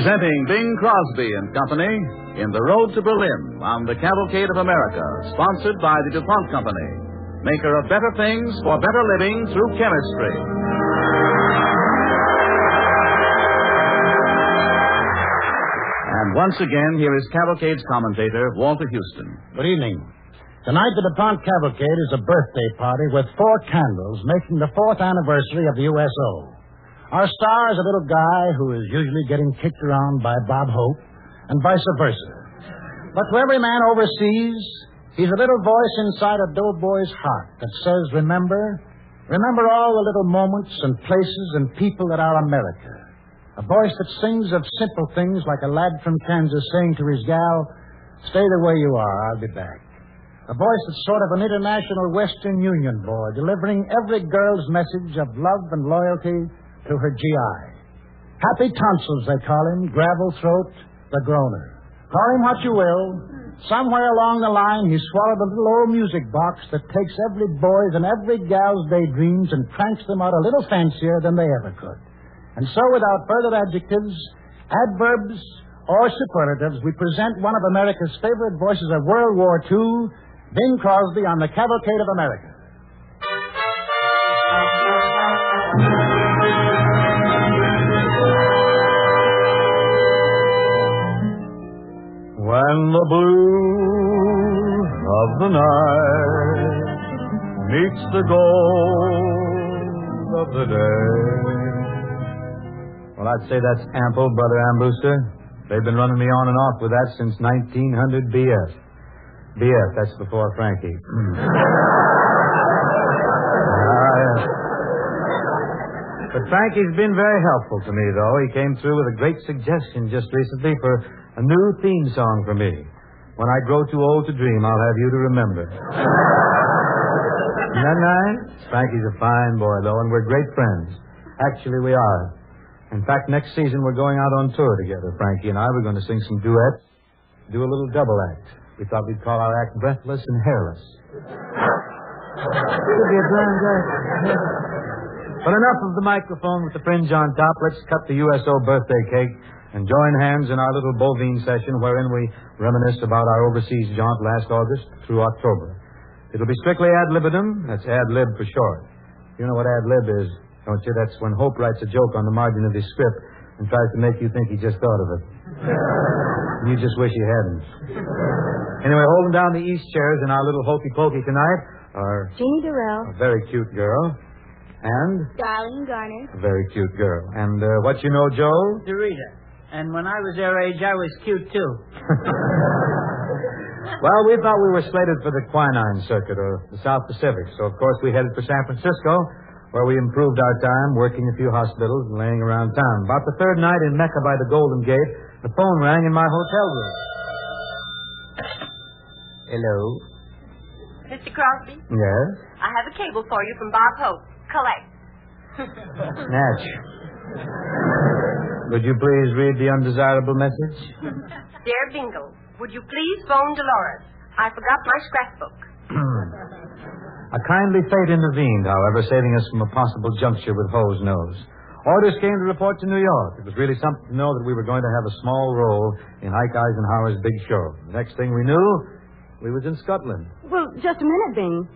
Presenting Bing Crosby and Company in The Road to Berlin on the Cavalcade of America, sponsored by the DuPont Company, maker of better things for better living through chemistry. And once again, here is Cavalcade's commentator, Walter Houston. Good evening. Tonight, the DuPont Cavalcade is a birthday party with 4 candles marking the 4th anniversary of the USO. Our star is a little guy who is usually getting kicked around by Bob Hope, and vice versa. But to every man overseas, he's a little voice inside a doughboy's heart that says, remember all the little moments and places and people that are America. A voice that sings of simple things like a lad from Kansas saying to his gal, stay the way you are, I'll be back. A voice that's sort of an international Western Union boy, delivering every girl's message of love and loyalty to her GI. Happy tonsils, they call him, gravel throat, the groaner. Call him what you will. Somewhere along the line, he swallowed a little old music box that takes every boy's and every gal's daydreams and cranks them out a little fancier than they ever could. And so, without further adjectives, adverbs, or superlatives, we present one of America's favorite voices of World War II, Bing Crosby on the Cavalcade of America. When the blue of the night meets the gold of the day. Well, I'd say that's ample, Brother Ambooster. They've been running me on and off with that since 1900 BF. BF, that's before Frankie. But Frankie's been very helpful to me, though. He came through with a great suggestion just recently for a new theme song for me. When I grow too old to dream, I'll have you to remember. Isn't that nice? Frankie's a fine boy, though, and we're great friends. Actually, we are. In fact, next season we're going out on tour together, Frankie and I. We're going to sing some duets, do a little double act. We thought we'd call our act Breathless and Hairless. Could be a grand act. But enough of the microphone with the fringe on top. Let's cut the USO birthday cake and join hands in our little bovine session wherein we reminisce about our overseas jaunt last August through October. It'll be strictly ad libitum. That's ad-lib for short. You know what ad-lib is, don't you? That's when Hope writes a joke on the margin of his script and tries to make you think he just thought of it. You just wish he hadn't. Anyway, holding down the East chairs in our little hokey-pokey tonight are Jeannie Durrell, a very cute girl, and Darlene Garner, a very cute girl. And what you know, Joe? Dorita. And when I was their age, I was cute, too. Well, we thought we were slated for the quinine circuit or the South Pacific, so of course we headed for San Francisco, where we improved our time working a few hospitals and laying around town. About the 3rd night in Mecca by the Golden Gate, the phone rang in my hotel room. Hello? Mr. Crosby? Yes? I have a cable for you from Bob Hope. Collect. Natch. Would you please read the undesirable message? Dear Bingle, would you please phone Dolores? I forgot my scrapbook. A kindly fate intervened, however, saving us from a possible juncture with Ho's nose. Orders came to report to New York. It was really something to know that we were going to have a small role in Ike Eisenhower's big show. The next thing we knew, we was in Scotland. Well, just a minute, Bing.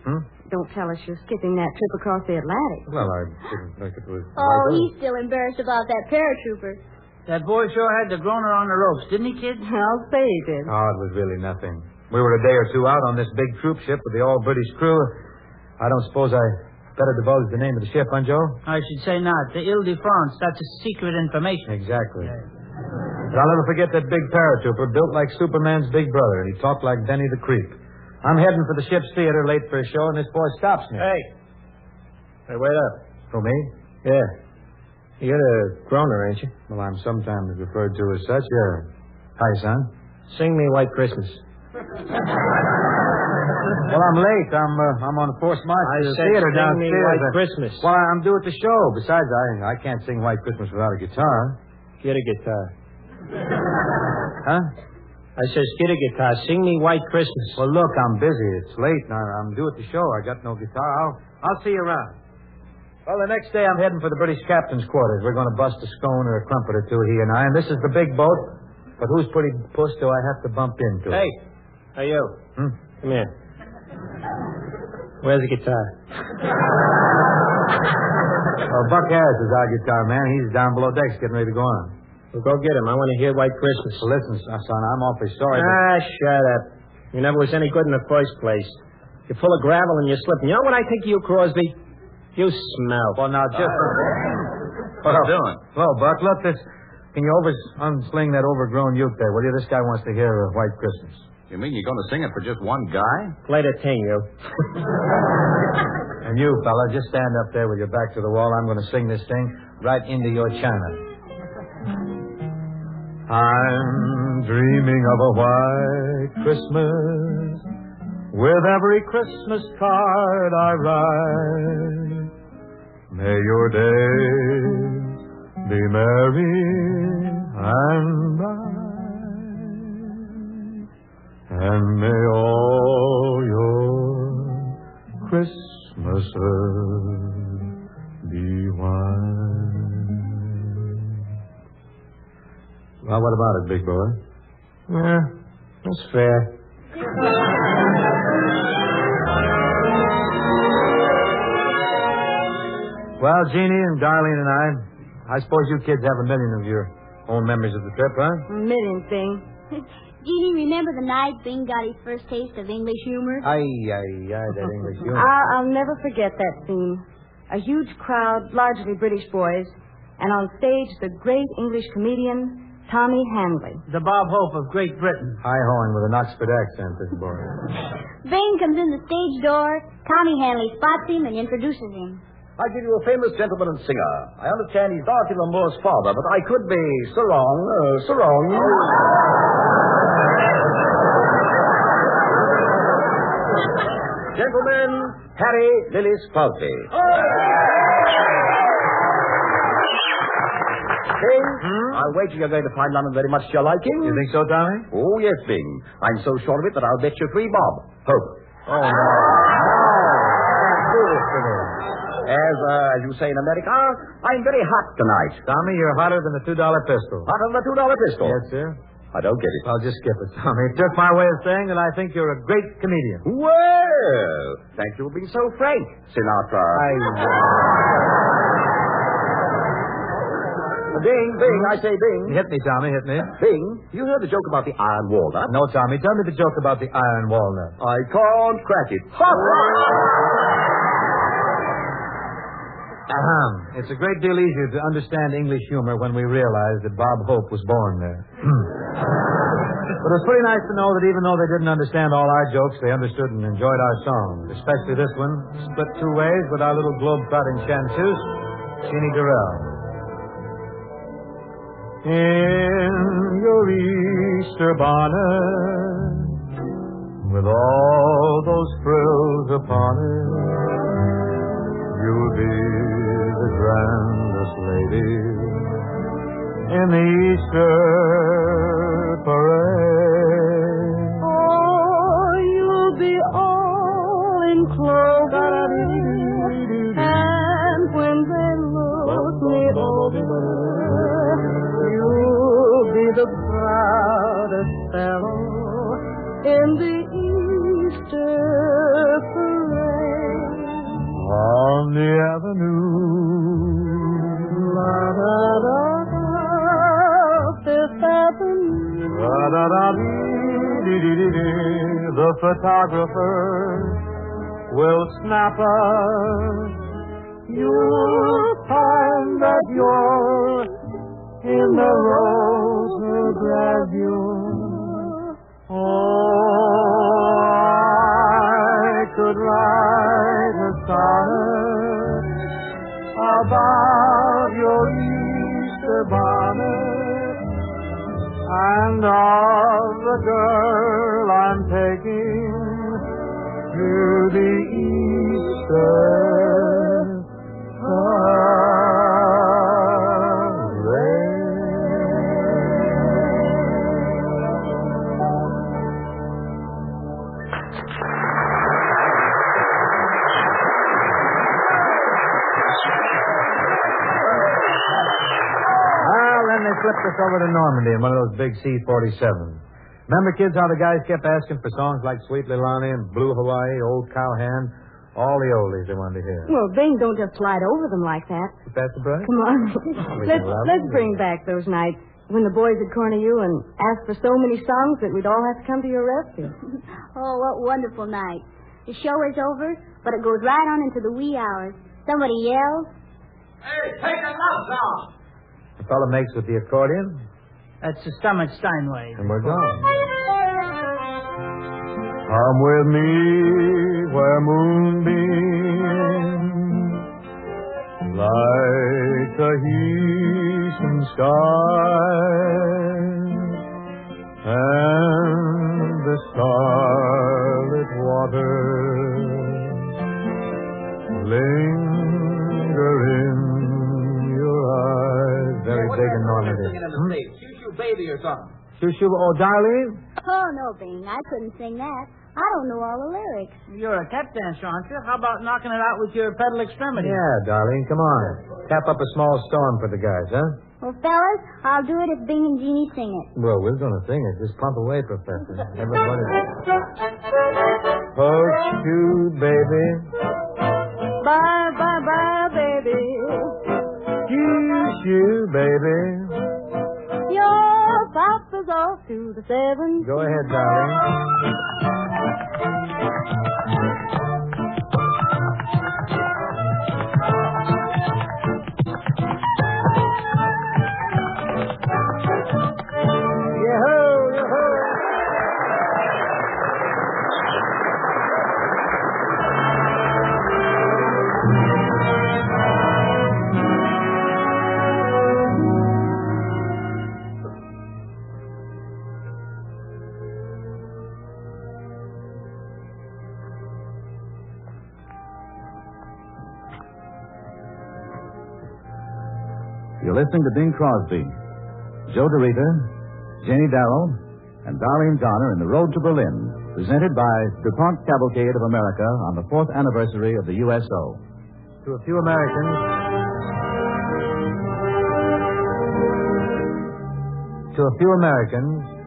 Don't tell us you're skipping that trip across the Atlantic. Well, I didn't think it was... Oh, he's still embarrassed about that paratrooper. That boy sure had the groaner on the ropes, didn't he, kid? I'll say he did. Oh, it was really nothing. We were a day or two out on this big troop ship with the all-British crew. I don't suppose I better divulge the name of the ship, huh, Joe? I should say not. The Ile-de-France. That's a secret information. Exactly. But I'll never forget that big paratrooper built like Superman's big brother, and he talked like Benny the Creep. I'm heading for the ship's theater late for a show, and this boy stops me. Hey, wait up. Who, me? Yeah. You're the groaner, ain't you? Well, I'm sometimes referred to as such, yeah. Hi, son. Sing me White Christmas. Well, I'm late. I'm on a forced march to the theater downstairs. Sing me White Christmas. Well, I'm due at the show. Besides, I can't sing White Christmas without a guitar. Get a guitar. Huh? I says, get a guitar. Sing me White Christmas. Well, look, I'm busy. It's late. Now I'm due at the show. I got no guitar. I'll see you around. Well, the next day I'm heading for the British captain's quarters. We're going to bust a scone or a crumpet or two, he and I. And this is the big boat. But whose pretty puss do I have to bump into? Hey, hey, you. Come here. Where's the guitar? Well, Buck Harris is our guitar man. He's down below decks getting ready to go on. Well, go get him. I want to hear White Christmas. Well, listen, son, I'm awfully sorry. Shut up. You never was any good in the first place. You're full of gravel and you're slipping. You know what I think of you, Crosby? You smell. Well, now, just... What are you doing? Hello, Buck. Look, this... Can you unsling that overgrown uke there, will you? This guy wants to hear White Christmas. You mean you're going to sing it for just one guy? Play the thing, you. And you, fella, just stand up there with your back to the wall. I'm going to sing this thing right into your china. I'm dreaming of a white Christmas with every Christmas card I write. May your days be merry and bright, and may all your Christmases be white. Well, what about it, big boy? Yeah, that's fair. Well, Jeannie and Darlene and I suppose you kids have a million of your own memories of the trip, huh? A million things. Jeannie, remember the night Bing got his first taste of English humor? Aye, that English humor. I'll never forget that scene. A huge crowd, largely British boys, and on stage the great English comedian, Tommy Handley. The Bob Hope of Great Britain. High-hoeing with an Oxford accent, this boy. Bing comes in the stage door. Tommy Hanley spots him and introduces him. I give you a famous gentleman and singer. I understand he's Dorothy Lamour's father, but I could be so wrong. Gentlemen, Harry Lillis Crosby. Bing, I'll wager you're going to find London very much to your liking. You think so, Tommy? Oh, yes, Bing. I'm so sure of it that I'll bet you 3 bob. Hope. Oh, no. As you say in America, I'm very hot tonight. Tommy, you're hotter than the $2 pistol. Hotter than the $2 pistol? Yes, sir. I don't get it. I'll just skip it, Tommy. It took my way of saying that I think you're a great comedian. Well, thank you for being so frank, Sinatra. Bing, I say Bing. Hit me, Tommy, hit me. Bing, you heard the joke about the iron walnut? No, Tommy, tell me the joke about the iron walnut. I can't crack it. It's a great deal easier to understand English humor when we realize that Bob Hope was born there. But it was pretty nice to know that even though they didn't understand all our jokes, they understood and enjoyed our songs, especially this one, split 2 ways with our little globe-trotting chanteuse, Jeannie Durrell. In your Easter bonnet, with all those frills upon it, you'll be the grandest lady in the Easter parade. Oh, you'll be all in clover, and when they look me over, you'll be the proudest fellow in the Easter parade. On the avenue, La da da da, Fifth Avenue. la da da dee dee dee dee, the photographer will snap us. You'll find that you're in the rose gravure. Oh, I could write a sonnet about your Easter bonnet and of the girl I'm taking to the Easter parade. flipped us over to Normandy in one of those big C-47s. Remember, kids, how the guys kept asking for songs like Sweet Little Annie and Blue Hawaii, Old Cowhand, all the oldies they wanted to hear. Well, Bing, don't just slide over them like that. Is that the break? Come on. Let's bring back those nights when the boys would corner you and ask for so many songs that we'd all have to come to your rescue. Oh, what wonderful night. The show is over, but it goes right on into the wee hours. Somebody yells. Hey, take a love song. The fellow makes with the accordion. That's the stomach Steinway. And we're gone. Come with me where moonbeams light the eastern skies and the starlit waters linger in your eyes. Very big and Normandy. Shoo-shoo baby or something. Shoo-shoo, oh, darling? Oh, no, Bing. I couldn't sing that. I don't know all the lyrics. You're a tap dancer, aren't you? How about knocking it out with your pedal extremity? Yeah, darling, come on. Tap up a small storm for the guys, huh? Well, fellas, I'll do it if Bing and Jeannie sing it. Well, we're going to sing it. Just pump away, Professor. Everybody. Oh, shoo, baby. Bye, bye, bye, baby. Shoo, baby. Your papa's off to the 7th. Go ahead, darling. You're listening to Bing Crosby, Joe DeRita, Janie Darrell, and Darlene Garner in The Road to Berlin, presented by DuPont Cavalcade of America on the 4th anniversary of the USO. To a few Americans,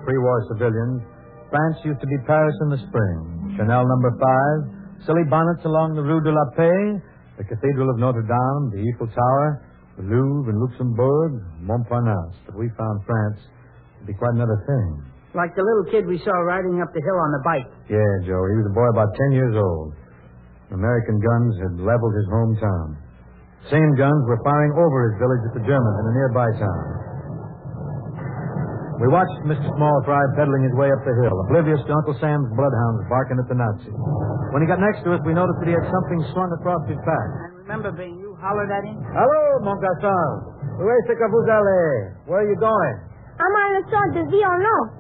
pre-war civilians, France used to be Paris in the spring. Chanel number 5, silly bonnets along the Rue de la Paix, the Cathedral of Notre Dame, the Eiffel Tower, the Louvre and Luxembourg, Montparnasse. But we found France to be quite another thing. Like the little kid we saw riding up the hill on the bike. Yeah, Joe. He was a boy about 10 years old. American guns had leveled his hometown. Same guns were firing over his village at the Germans in a nearby town. We watched Mr. Small Fry pedaling his way up the hill, oblivious to Uncle Sam's bloodhounds barking at the Nazis. When he got next to us, we noticed that he had something slung across his back. And remember, Bing, you hollered at him? Hello, mon garçon. Où est-ce que vous allez? Where are you going? I'm on the son de violon.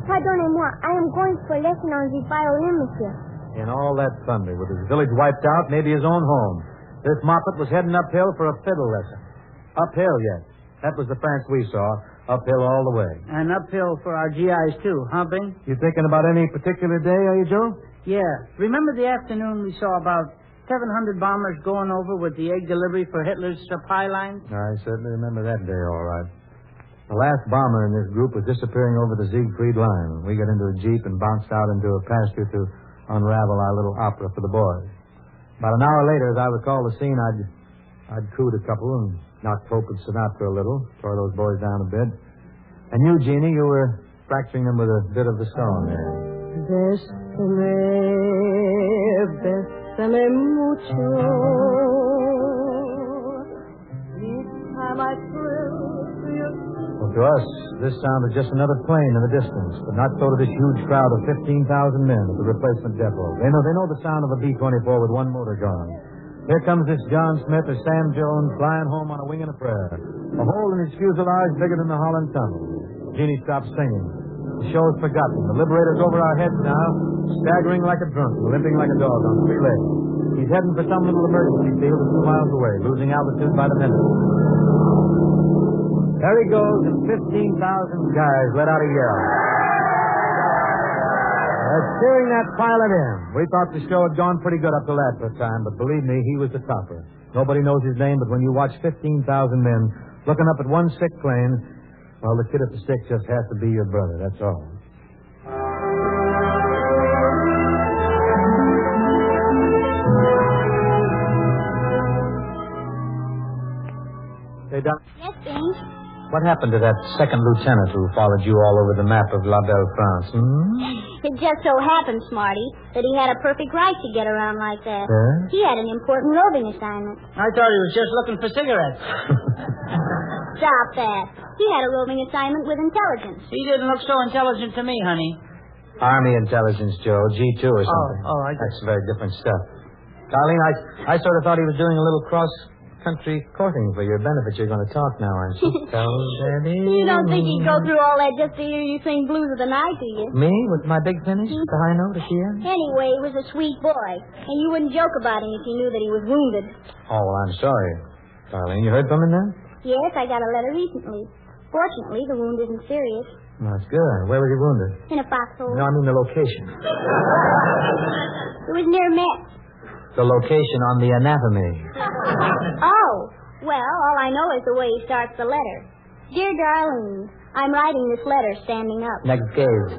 Pardonnez-moi, I am going for a lesson on the violin, monsieur. In all that thunder, with his village wiped out, maybe his own home, this moppet was heading uphill for a fiddle lesson. Uphill, yes. That was the France we saw. Uphill all the way. And uphill for our GIs, too, huh, Bing? You thinking about any particular day, are you, Joe? Yeah. Remember the afternoon we saw about 700 bombers going over with the egg delivery for Hitler's supply lines? I certainly remember that day, all right. The last bomber in this group was disappearing over the Siegfried line. We got into a Jeep and bounced out into a pasture to unravel our little opera for the boys. About an hour later, as I recall the scene, I'd cooed a couple and knocked Hope and Sinatra a little, tore those boys down a bit. And you, Jeannie, you were fracturing them with a bit of the song there. Bésame mucho. Each time I thrill to your... Well, to us, this sounded just another plane in the distance, but not so to this huge crowd of 15,000 men at the replacement depot. They know the sound of a B-24 with one motor gone. Here comes this John Smith or Sam Jones flying home on a wing and a prayer. A hole in his fuselage bigger than the Holland Tunnel. Jeannie stopped singing. The show's forgotten. The Liberator's over our heads now, staggering like a drunk, limping like a dog on 3 legs. He's heading for some little emergency field a few miles away, losing altitude by the minute. There he goes, and 15,000 guys let out a yell. Cheering that pilot in. We thought the show had gone pretty good up to that for a time, but believe me, he was the topper. Nobody knows his name, but when you watch 15,000 men looking up at one sick plane, Well, the kid at the stick just has to be your brother, that's all. Hey, Doc. Yes, Bing. What happened to that second lieutenant who followed you all over the map of La Belle France? It just so happened, Smarty, that he had a perfect right to get around like that. Yeah? He had an important roving assignment. I thought he was just looking for cigarettes. Stop that. He had a roving assignment with intelligence. He didn't look so intelligent to me, honey. Army intelligence, Joe. G2 or something. Oh, I That's very different stuff. Darlene, I sort of thought he was doing a little cross-country courting for your benefit. You're going to talk now, aren't you? You don't think he'd go through all that just to hear you sing Blues of the Night, do you? Me? With my big finish? The high note at the end? Anyway, he was a sweet boy, and you wouldn't joke about him if you knew that he was wounded. Oh, well, I'm sorry. Darlene, you heard from him then? Yes, I got a letter recently. Fortunately, the wound isn't serious. That's good. Where was he wounded? In a foxhole. No, I mean the location. It was near Metz. The location on the anatomy. Oh, well, all I know is the way he starts the letter. Dear Darlene, I'm writing this letter standing up. Next gaze.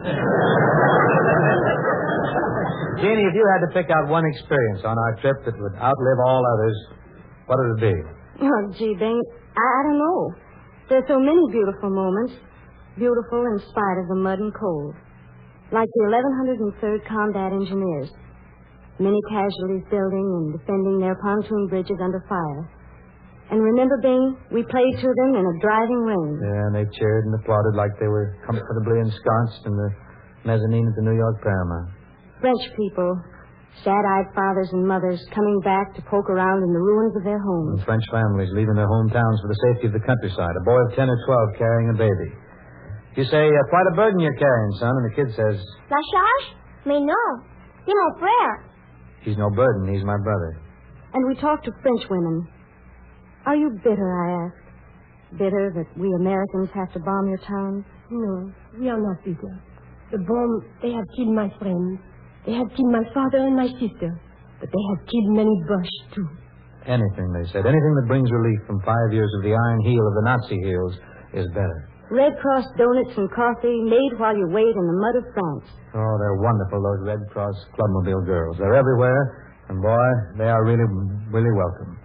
Jeannie, if you had to pick out one experience on our trip that would outlive all others, what would it be? Oh, gee, Bing, I don't know. There's so many beautiful moments. Beautiful in spite of the mud and cold. Like the 1103rd Combat Engineers. Many casualties building and defending their pontoon bridges under fire. And remember, Bing, we played to them in a driving rain. Yeah, and they cheered and applauded like they were comfortably ensconced in the mezzanine at the New York Paramount. French people, sad-eyed fathers and mothers coming back to poke around in the ruins of their homes. And French families leaving their hometowns for the safety of the countryside. A boy of 10 or 12 carrying a baby. You say, quite a burden you're carrying, son, and the kid says... La charge? Mais non. C'est mon frère. He's no burden. He's my brother. And we talked to French women. Are you bitter, I asked? Bitter that we Americans have to bomb your towns? No, we are not bitter. The bomb, they have killed my friends. They have killed my father and my sister. But they have killed many Boches, too. Anything, they said. Anything that brings relief from 5 years of the iron heel of the Nazi heels is better. Red Cross donuts and coffee made while you wait in the mud of France. Oh, they're wonderful, those Red Cross Clubmobile girls. They're everywhere, and boy, they are really, really welcome.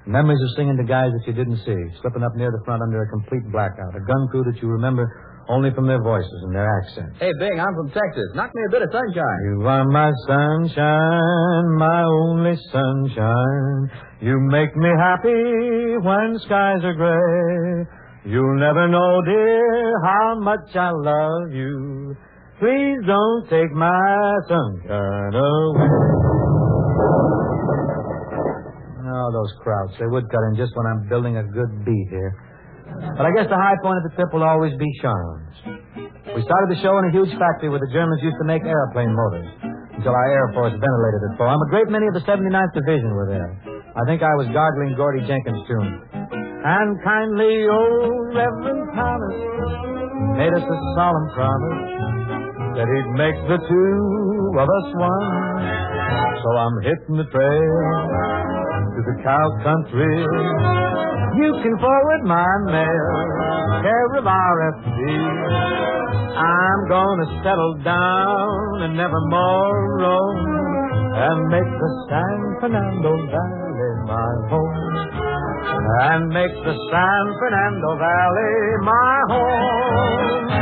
Memories of singing to guys that you didn't see, slipping up near the front under a complete blackout, a gun crew that you remember only from their voices and their accents. Hey, Bing, I'm from Texas. Knock me a bit of sunshine. You are my sunshine, my only sunshine. You make me happy when skies are gray. You'll never know, dear, how much I love you. Please don't take my sunshine away. Oh, those crowds. They would cut in just when I'm building a good beat here. But I guess the high point of the trip will always be charms. We started the show in a huge factory where the Germans used to make airplane motors until our Air Force ventilated it for them. A great many of the 79th Division were there. I think I was gargling Gordy Jenkins' tune. And kindly old Reverend Thomas made us a solemn promise that he'd make the two of us one. So I'm hitting the trail to the cow country. You can forward my mail, care of RFD. I'm gonna settle down and never more roam and make the San Fernando Valley my home. And make the San Fernando Valley my home.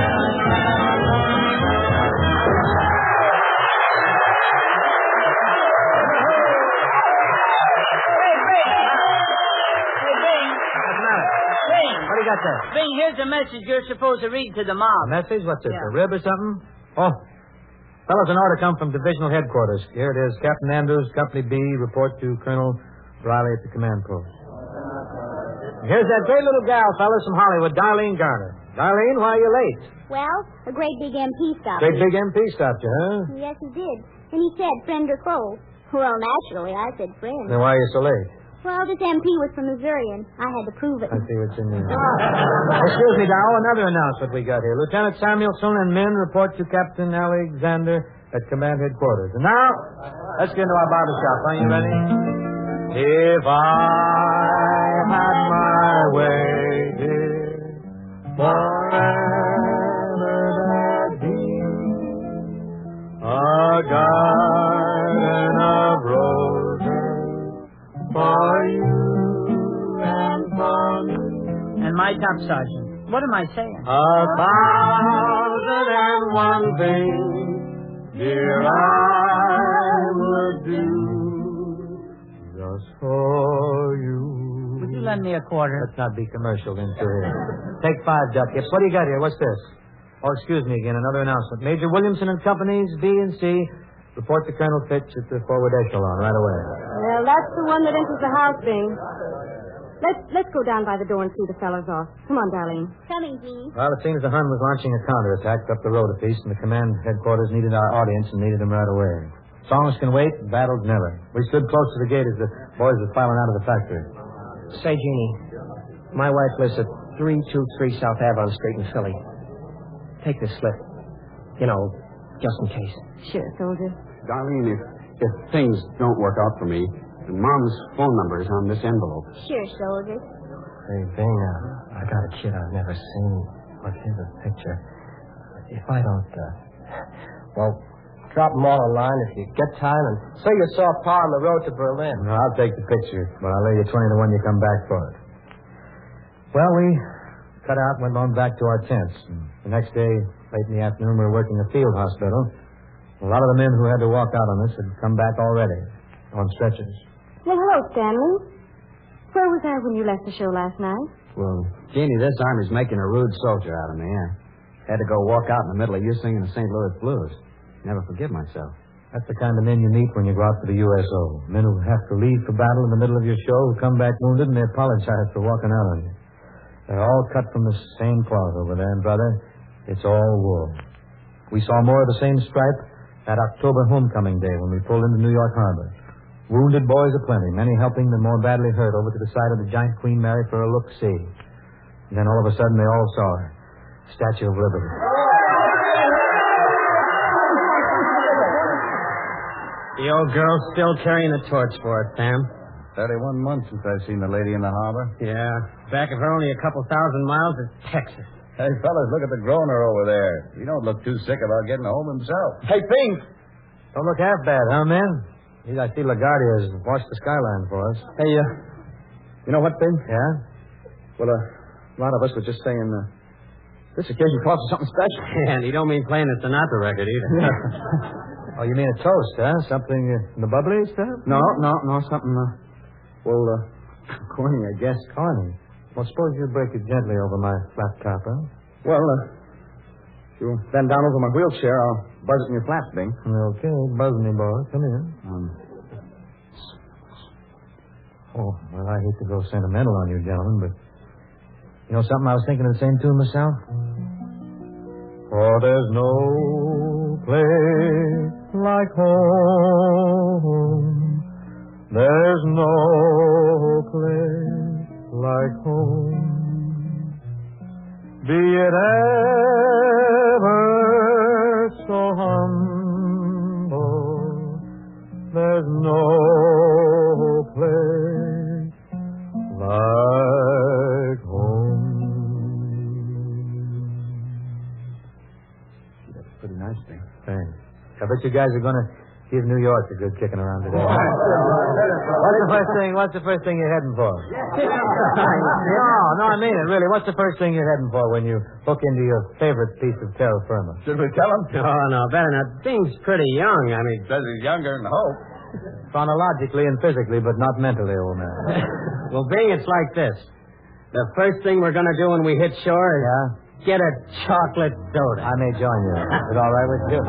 What do you got there? Bing, here's a message you're supposed to read to the mob. A message? What's it, Yeah. a rib or something? Oh, fellas, an order come from divisional headquarters. Here it is. Captain Andrews, Company B, report to Colonel Riley at the command post. Here's that great little gal, fellas, from Hollywood, Darlene Garner. Darlene, why are you late? Well, a great big MP stopped Great me. big MP stopped you, huh? Yes, he did. And he said, friend or foe. Well, naturally, I said friend. Then why are you so late? Well, this MP was from Missouri, and I had to prove it. I see what's in there. Excuse me, Dow, another announcement we got here. Lieutenant Samuelson and men report to Captain Alexander at command headquarters. And now, let's get into our barber shop. Are you ready? If I had my way, dear, for Staff Sergeant. What am I saying? 1,001 things, dear, I would do just for you. Would you lend me a quarter? Let's not be commercial into here. Take 5, Duck. Yes, what do you got here? What's this? Oh, excuse me again. Another announcement. Major Williamson and Companies, B and C, report to Colonel Fitch at the forward echelon right away. Well, that's the one that enters the house, Bing. Let's go down by the door and see the fellows off. Come on, Darlene. Coming, Jean. Well, it seems the Hun was launching a counterattack up the road a piece, and the command headquarters needed our audience and needed them right away. Songs can wait, battles never. We stood close to the gate as the boys were filing out of the factory. Say, Jeannie, my wife lives at 323 South Avon Street in Philly. Take this slip. You know, just in case. Sure, soldier. Darlene, if things don't work out for me, Mom's phone number is on this envelope. Sure, soldier. Hey, Bing, I got a kid I've never seen. Look, here's a picture. If I don't, drop them all a line if you get time, and say you saw Pa on the road to Berlin. No, I'll take the picture, but I'll lay you 20 to 1 you come back for it. Well, we cut out and went on back to our tents. And the next day, late in the afternoon, we were working the field hospital. A lot of the men who had to walk out on us had come back already on stretchers. Well, hello, Stanley. Where was I when you left the show last night? Well, Jeannie, this army's making a rude soldier out of me. I had to go walk out in the middle of you singing the St. Louis Blues. Never forgive myself. That's the kind of men you meet when you go out for the USO. Men who have to leave for battle in the middle of your show, who come back wounded, and they apologize for walking out on you. They're all cut from the same cloth over there, and, brother, it's all wool. We saw more of the same stripe that October homecoming day when we pulled into New York Harbor. Wounded boys aplenty, many helping the more badly hurt over to the side of the giant Queen Mary for a look-see. And then all of a sudden they all saw her. Statue of Liberty. The old girl's still carrying the torch for it, Sam. 31 months since I've seen the lady in the harbor. Yeah. Back of her only a couple thousand miles is Texas. Hey, fellas, look at the groaner over there. He don't look too sick about getting home himself. Hey, Pink! Don't look half bad, huh, man? I see LaGuardia has washed the skyline for us. Hey, you know what, Pink? Yeah? Well, a lot of us were just saying, this occasion calls for something special. And you don't mean playing the Sinatra record either. Oh, you mean a toast, huh? Something in the bubbly stuff? No, something, corny, I guess. Corny? Well, suppose you break it gently over my flat top, huh? Well, if you bend down over my wheelchair, I'll buzz it in your flaps, Bing. Okay, buzz me, boy. Come in. Oh, well, I hate to go sentimental on you, gentlemen, but you know something? I was thinking of the same tune myself. For there's no place like home. There's no place like home. Be it ever so humble, there's no place like home. That's pretty nice, Bing. Thanks. I bet you guys are going to give New York a good kicking around today. What's the first thing you're heading for? No, I mean it, really. What's the first thing you're heading for when you hook into your favorite piece of terra firma? Should we tell him? Oh, no, better not. Bing's pretty young. I mean... Says he's younger than Hope. Chronologically and physically, but not mentally, old man. Well, Bing, it's like this. The first thing we're going to do when we hit shore is get a chocolate soda. I may join you. Is it all right with you?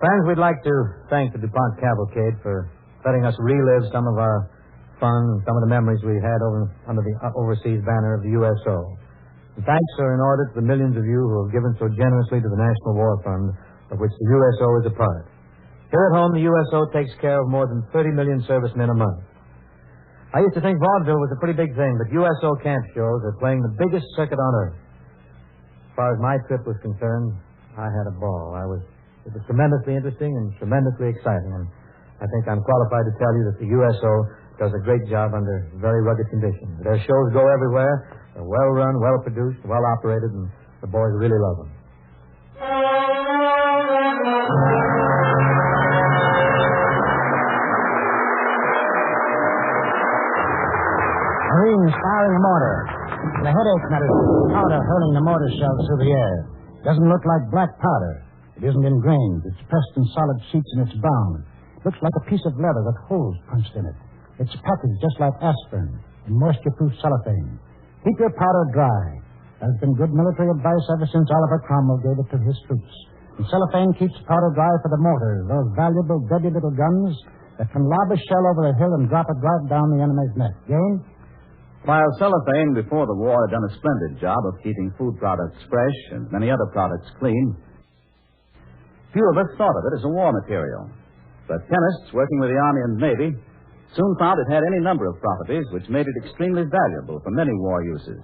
Friends, we'd like to thank the DuPont Cavalcade for letting us relive some of our fun and some of the memories we had under the overseas banner of the USO. And thanks are in order to the millions of you who have given so generously to the National War Fund, of which the USO is a part. Here at home, the USO takes care of more than 30 million servicemen a month. I used to think vaudeville was a pretty big thing, but USO camp shows are playing the biggest circuit on earth. As far as my trip was concerned, I had a ball. It was tremendously interesting and tremendously exciting, and I think I'm qualified to tell you that the USO does a great job under very rugged conditions. Their shows go everywhere. They're well run, well produced, well operated, and the boys really love them. headache medicine. Powder hurling the mortar shells through the air. Doesn't look like black powder. It isn't in grains. It's pressed in solid sheets and it's bound. Looks like a piece of leather with holes punched in it. It's packaged just like aspirin in moisture-proof cellophane. Keep your powder dry. There's been good military advice ever since Oliver Cromwell gave it to his troops. And cellophane keeps powder dry for the mortars, those valuable, deadly little guns that can lob a shell over a hill and drop it right down the enemy's neck. Jane? While cellophane before the war had done a splendid job of keeping food products fresh and many other products clean, few of us thought of it as a war material. But chemists working with the Army and Navy soon found it had any number of properties which made it extremely valuable for many war uses.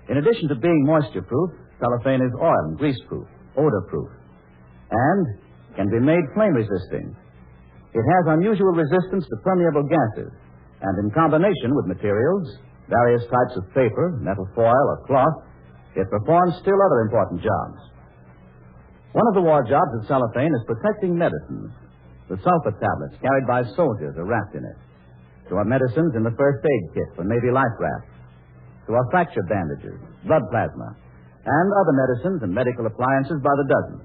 In addition to being moisture-proof, cellophane is oil and grease-proof, odor-proof, and can be made flame-resisting. It has unusual resistance to permeable gases, and in combination with materials, various types of paper, metal foil, or cloth, it performs still other important jobs. One of the war jobs of cellophane is protecting medicines. The sulfur tablets carried by soldiers are wrapped in it. There are medicines in the first aid kit for Navy life rafts. There are fracture bandages, blood plasma, and other medicines and medical appliances by the dozen.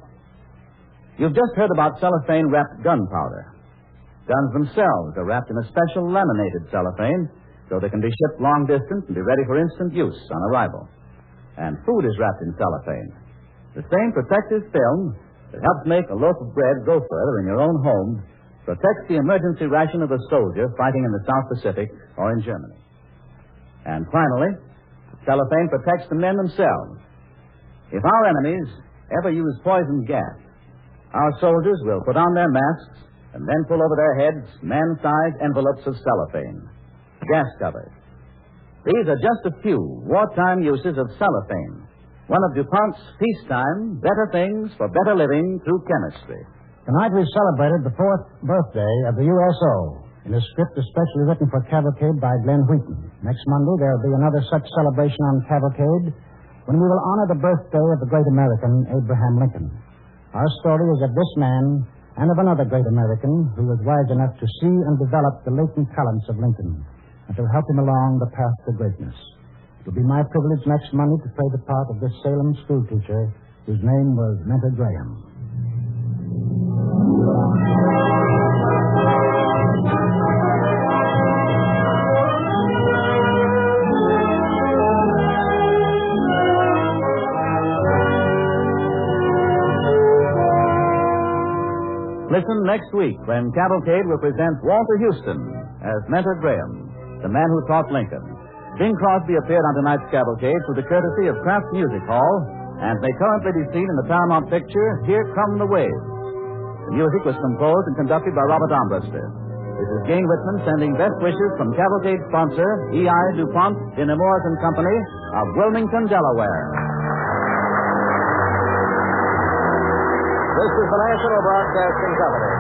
You've just heard about cellophane-wrapped gunpowder. Guns themselves are wrapped in a special laminated cellophane so they can be shipped long distance and be ready for instant use on arrival. And food is wrapped in cellophane. The same protective film that helps make a loaf of bread go further in your own home protects the emergency ration of a soldier fighting in the South Pacific or in Germany. And finally, cellophane protects the men themselves. If our enemies ever use poison gas, our soldiers will put on their masks and then pull over their heads man-sized envelopes of cellophane, gas covers. These are just a few wartime uses of cellophane, one of DuPont's peacetime better things for better living through chemistry. Tonight we celebrated the 4th birthday of the USO in a script especially written for Cavalcade by Glenn Wheaton. Next Monday there will be another such celebration on Cavalcade when we will honor the birthday of the great American, Abraham Lincoln. Our story is of this man and of another great American who was wise enough to see and develop the latent talents of Lincoln and to help him along the path to greatness. It will be my privilege next Monday to play the part of this Salem schoolteacher whose name was Mentor Graham. Listen next week when Cavalcade will present Walter Houston as Mentor Graham, the man who taught Lincoln. Bing Crosby appeared on tonight's Cavalcade through the courtesy of Kraft Music Hall and may currently be seen in the Paramount picture Here Come the Waves. The music was composed and conducted by Robert Armbruster. This is Jane Whitman sending best wishes from Cavalcade sponsor E.I. DuPont, Dinamores and Company of Wilmington, Delaware. This is the National Broadcasting Company.